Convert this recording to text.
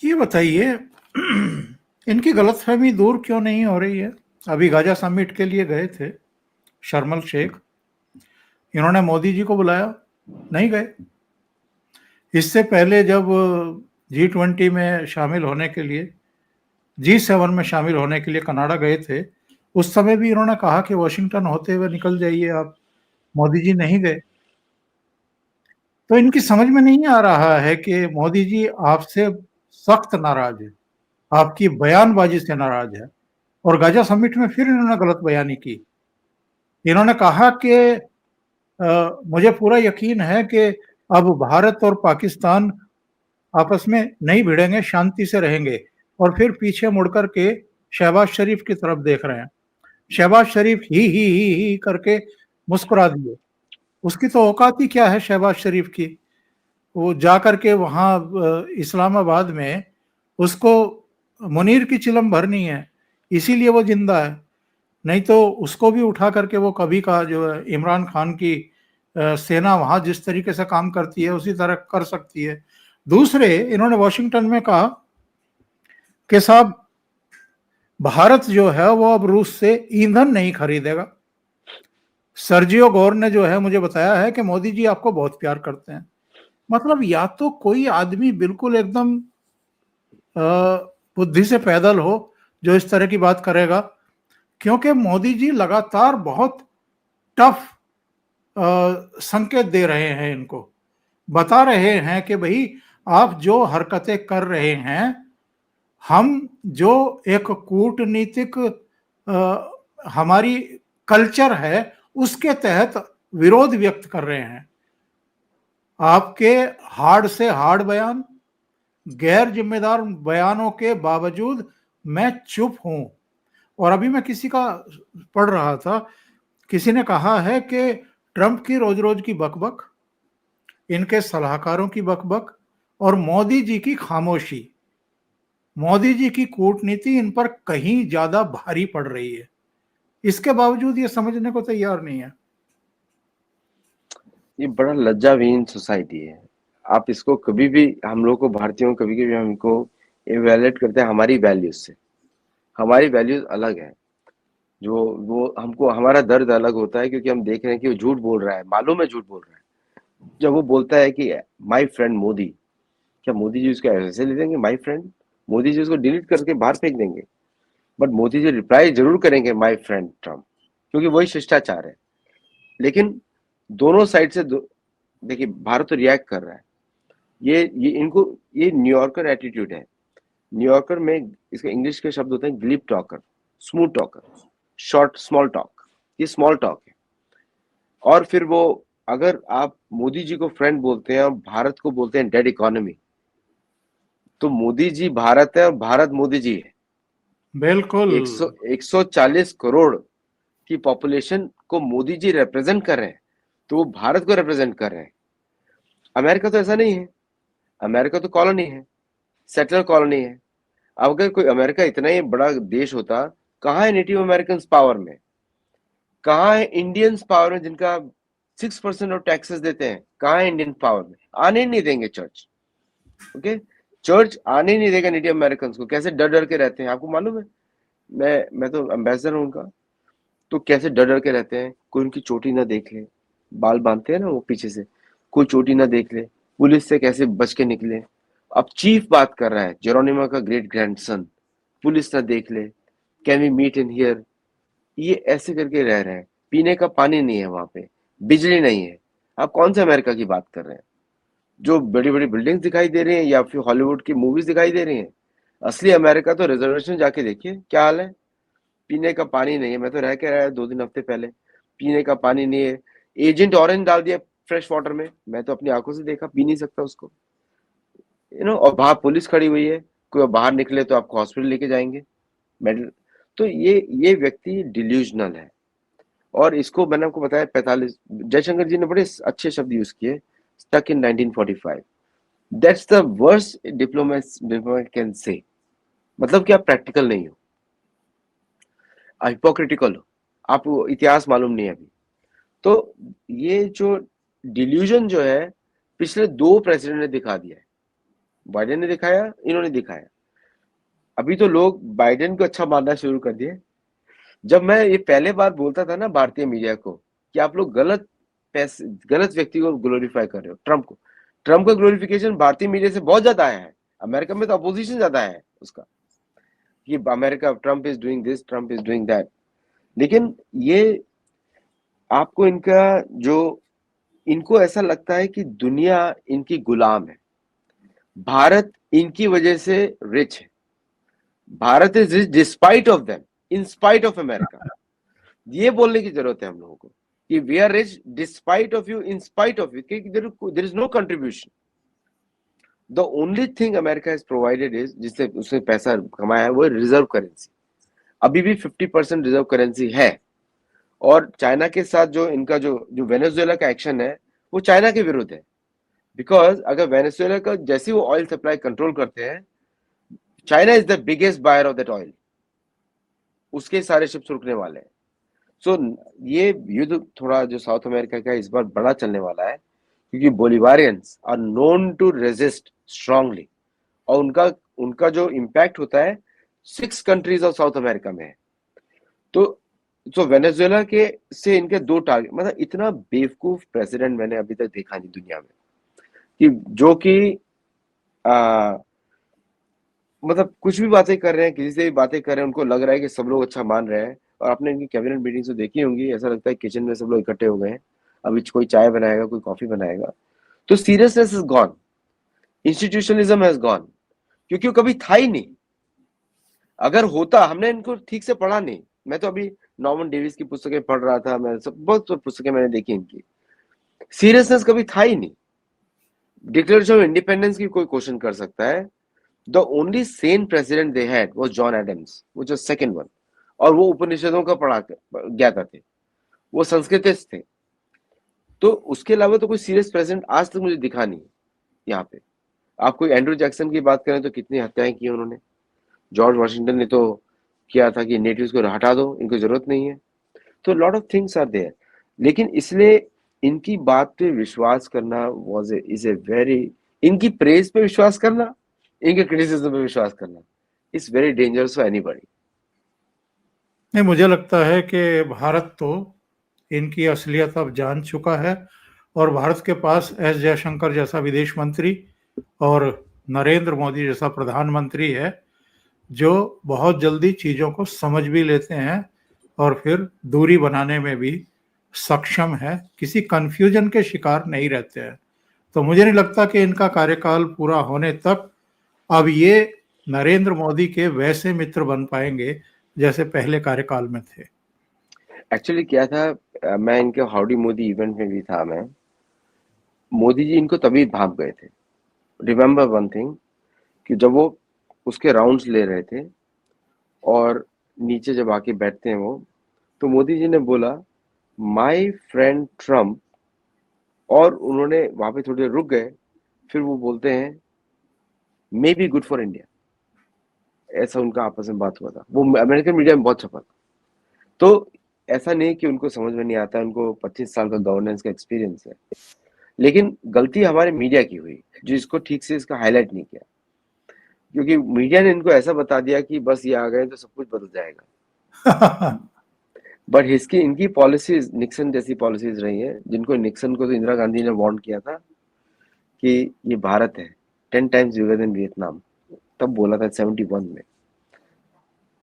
ये बताइए इनकी गलतफहमी दूर क्यों नहीं हो रही है? अभी गाजा समिट के लिए गए थे शर्म शेख, इन्होंने मोदी जी को बुलाया, नहीं गए। इससे पहले जब G20 में शामिल होने के लिए, G7 में शामिल होने के लिए कनाडा गए थे, उस समय भी इन्होंने कहा कि वॉशिंगटन होते हुए निकल जाइए आप। मोदी जी नहीं गए। तो इनकी समझ में नहीं आ रहा है कि मोदी जी आपसे सख्त नाराज है, आपकी बयानबाजी से नाराज है। और गाजा समिट में फिर इन्होंने गलत बयानी की। इन्होंने कहा कि मुझे पूरा यकीन है कि अब भारत और पाकिस्तान आपस में नहीं भिड़ेंगे, शांति से रहेंगे। और फिर पीछे मुड़ कर के शहबाज शरीफ की तरफ देख रहे हैं। शहबाज शरीफ ही करके मुस्कुरा दिए। उसकी तो औकात ही क्या है शहबाज शरीफ की? वो जाकर के वहाँ इस्लामाबाद में उसको मुनीर की चिलम भरनी है, इसीलिए वो जिंदा है। नहीं तो उसको भी उठा करके वो कभी का जो है इमरान खान की सेना वहाँ जिस तरीके से काम करती है उसी तरह कर सकती है। दूसरे, इन्होंने वॉशिंगटन में कहा कि साहब भारत जो है वो अब रूस से ईंधन नहीं खरीदेगा। सर्जियो गौर ने जो है मुझे बताया है कि मोदी जी आपको बहुत प्यार करते हैं। मतलब या तो कोई आदमी बिल्कुल एकदम बुद्धि से पैदल हो जो इस तरह की बात करेगा, क्योंकि मोदी जी लगातार बहुत टफ संकेत दे रहे हैं इनको, बता रहे हैं कि भाई आप जो हरकतें कर रहे हैं, हम जो एक कूटनीतिक हमारी कल्चर है उसके तहत विरोध व्यक्त कर रहे हैं। आपके हार्ड से हार्ड बयान, गैर जिम्मेदार बयानों के बावजूद मैं चुप हूं। और अभी मैं किसी का पढ़ रहा था, किसी ने कहा है कि ट्रंप की रोज रोज की बकबक, इनके सलाहकारों की बकबक और मोदी जी की खामोशी, मोदी जी की कूटनीति इन पर कहीं ज्यादा भारी पड़ रही है। इसके बावजूद ये समझने को तैयार नहीं है। ये बड़ा लज्जाविहीन सोसाइटी है। आप इसको कभी भी, हम लोग को भारतीयों को कभी कभी हमको इवेलुएट करते हैं हमारी वैल्यूज से। हमारी वैल्यूज अलग है। जो वो हमको, हमारा दर्द अलग होता है क्योंकि हम देख रहे हैं कि वो झूठ बोल रहा है, मालूम है झूठ बोल रहा है। जब वो बोलता है कि माय फ्रेंड मोदी, क्या मोदी जी उसको ऐसे ले लेंगे माय फ्रेंड? मोदी जी उसको डिलीट करके बाहर फेंक देंगे। बट मोदी जी रिप्लाई जरूर करेंगे माय फ्रेंड ट्रम्प, क्योंकि वही शिष्टाचार है। लेकिन दोनों साइड से देखिए, भारत तो रिएक्ट कर रहा है। ये इनको, ये न्यूयॉर्कर एटीट्यूड है। न्यूयॉर्कर में इसका इंग्लिश के शब्द होते हैं glib talker, smooth talker, short small talk. ये स्मॉल टॉक है। और फिर वो, अगर आप मोदी जी को फ्रेंड बोलते हैं और भारत को बोलते हैं डेड इकोनॉमी, तो मोदी जी भारत है और भारत मोदी जी है। बिल्कुल। 140 करोड़ की पॉपुलेशन को मोदी जी रिप्रेजेंट कर रहे हैं, तो वो भारत को रिप्रेजेंट कर रहे हैं। अमेरिका तो ऐसा नहीं है। अमेरिका तो कॉलोनी है, सेटलर कॉलोनी है। अब अगर कोई अमेरिका इतना ही बड़ा देश होता, कहाँ है नेटिव अमेरिकन पावर में? कहाँ है इंडियंस पावर में, जिनका 6% ऑफ टैक्सेस देते हैं? कहाँ है इंडियन पावर में? आने ही नहीं देंगे चर्च। ओके, चर्च आने ही नहीं देगा नेटिव अमेरिकन को। कैसे डर डर के रहते हैं, आपको मालूम है? मैं तो एम्बेसडर हूँ उनका। तो कैसे डर डर के रहते हैं, कोई उनकी चोटी ना देख ले। बाल बांधते हैं ना वो पीछे से, कोई चोटी ना देख ले। पुलिस से कैसे बच के निकले। अब चीफ बात कर रहा है, जेरोनिमा का ग्रेट ग्रैंडसन, पुलिस ना देख ले, can we meet in here. ये ऐसे करके रह रहे हैं। पीने का पानी नहीं है वहां पे, बिजली नहीं है। आप कौन से अमेरिका की बात कर रहे हैं? जो बड़ी बड़ी बिल्डिंग्स दिखाई दे रही हैं या फिर हॉलीवुड की मूवीज दिखाई दे रही हैं? असली अमेरिका तो रिजर्वेशन जाके देखिए क्या हाल है। पीने का पानी नहीं है। मैं तो रह के आया 2 दिन हफ्ते पहले, पीने का पानी नहीं है। एजेंट ऑरेंज डाल दिया फ्रेश वाटर में, मैं तो अपनी आंखों से देखा, पी नहीं सकता उसको। और बाहर पुलिस खड़ी हुई है, कोई बाहर निकले तो आपको हॉस्पिटल लेके जाएंगे, मेडल। तो ये व्यक्ति डिल्यूजनल है। और इसको मैंने आपको बताया 45, जयशंकर जी ने बड़े अच्छे शब्द यूज किए, stuck in 1945। That's the worst diplomat can say. मतलब कि आप प्रैक्टिकल नहीं हो, हिपोक्रिटिकल हो, आपको इतिहास मालूम नहीं है अभी। तो ये जो डिल्यूजन जो है, पिछले 2 प्रेसिडेंट ने दिखा दिया है। बाइडेन ने दिखाया, इन्होंने दिखाया। अभी तो लोग बाइडेन को अच्छा मानना शुरू कर दिए। जब मैं ये पहले बार बोलता था ना भारतीय मीडिया को कि आप लोग गलत व्यक्ति को ग्लोरीफाई कर रहे हो, ट्रम्प का ग्लोरिफिकेशन भारतीय मीडिया से बहुत ज्यादा आया है। अमेरिका में तो अपोजिशन ज्यादा है उसका, कि America, Trump is doing this, Trump is doing that. लेकिन ये आपको इनको ऐसा लगता है कि दुनिया इनकी गुलाम है, भारत इनकी वजह से रिच है, Bharat is rich despite of them, in spite of America. ये बोलने की जरूरत है हम लोगों को कि we are rich despite of you, in spite of you, there is no contribution. The only thing America has provided is, जिससे उसने पैसा कमाया है, वो रिजर्व करेंसी। अभी भी 50% रिजर्व करेंसी है। और चाइना के साथ जो इनका जो वेनेजुएला का एक्शन है, वो चाइना के विरुद्ध है। बिकॉज अगर वेनेजुएला का जैसे वो ऑयल सप्लाई कंट्रोल करते हैं, China is the biggest buyer of that oil, उसके सारे शिप्स रुकने वाले हैं। सो ये युद्ध थोड़ा जो साउथ अमेरिका का इस बार बड़ा चलने वाला है, क्योंकि Bolivarians are known to resist strongly, और उनका उनका जो इम्पैक्ट होता है 6 कंट्रीज ऑफ साउथ अमेरिका में है। तो वेनेजुएला के से इनके 2 टारगेट, मतलब इतना बेवकूफ प्रेसिडेंट मैंने अभी तक देखा नहीं दुनिया में, कि जो कि मतलब कुछ भी बातें कर रहे हैं, किसी से भी बातें कर रहे हैं, उनको लग रहा है कि सब लोग अच्छा मान रहे हैं। और आपने इनकी कैबिनेट मीटिंग तो देखी होंगी, ऐसा लगता है किचन में सब लोग इकट्ठे हो गए हैं, अभी कोई चाय बनाएगा, कोई कॉफी बनाएगा। तो seriousness is gone, institutionalism has gone, क्योंकि वो कभी था ही नहीं। अगर होता, हमने इनको ठीक से पढ़ा नहीं। मैं तो अभी नॉर्मन डेविस की पुस्तकें पढ़ रहा था, मैं सब बहुत पुस्तकें मैंने देखी इनकी। सीरियसनेस कभी था ही नहीं। डिक्लेरेशन ऑफ इंडिपेंडेंस की कोई क्वेश्चन कर सकता है। The only sane president they had was John Adams, which was second one, और वो उपनिषदों का पढ़ा ज्ञाता थे, वो संस्कृतिस्ट थे। तो उसके अलावा तो कोई सीरियस प्रेसिडेंट आज तक मुझे दिखा नहीं यहाँ पे। आप कोई एंड्रू जैक्सन की बात करें तो कितनी हत्याएं की उन्होंने। जॉर्ज वॉशिंगटन ने तो किया था कि नेटिव्स को हटा दो, इनको जरूरत नहीं है। तो lot of things are there. लेकिन इसलिए इनकी बात पे विश्वास करना इज ए वेरी, इनकी प्रेज पे विश्वास करना, इनके क्रिटिसिज्म पे विश्वास करना is very dangerous for anybody. नहीं, मुझे लगता है कि भारत तो इनकी असलियत अब जान चुका है, और भारत के पास एस जयशंकर जैसा विदेश मंत्री और नरेंद्र मोदी जैसा प्रधानमंत्री है, जो बहुत जल्दी चीज़ों को समझ भी लेते हैं और फिर दूरी बनाने में भी सक्षम है, किसी कंफ्यूजन के शिकार नहीं रहते हैं। तो मुझे नहीं लगता कि इनका कार्यकाल पूरा होने तक अब ये नरेंद्र मोदी के वैसे मित्र बन पाएंगे जैसे पहले कार्यकाल में थे। एक्चुअली क्या था, मैं इनके हाउडी मोदी इवेंट में भी था। मैं, मोदी जी इनको तभी भाप गए थे। रिमेम्बर वन थिंग, कि जब वो उसके राउंड्स ले रहे थे और नीचे जब आके बैठते हैं वो, तो मोदी जी ने बोला माय फ्रेंड ट्रम्प, और उन्होंने वहां पे थोड़ी देर रुक गए, फिर वो बोलते हैं may be good for India. ऐसा उनका आपस में बात हुआ था, वो अमेरिकन मीडिया में बहुत छपा था। तो ऐसा नहीं कि उनको समझ में नहीं आता, उनको 25 साल का गवर्नेंस का एक्सपीरियंस है। लेकिन गलती हमारे मीडिया की हुई, जो इसको ठीक से इसका हाईलाइट नहीं किया, क्योंकि मीडिया ने इनको ऐसा बता दिया कि बस ये आ गए तो सब कुछ बदल जाएगा। बट इसकी इनकी पॉलिसीज निक्सन जैसी पॉलिसीज रही है, जिनको निक्सन को तो इंदिरा गांधी ने वार्न किया था कि ये भारत है 10 टाइम्स बिगर देन वियतनाम, तब बोला था 71 में।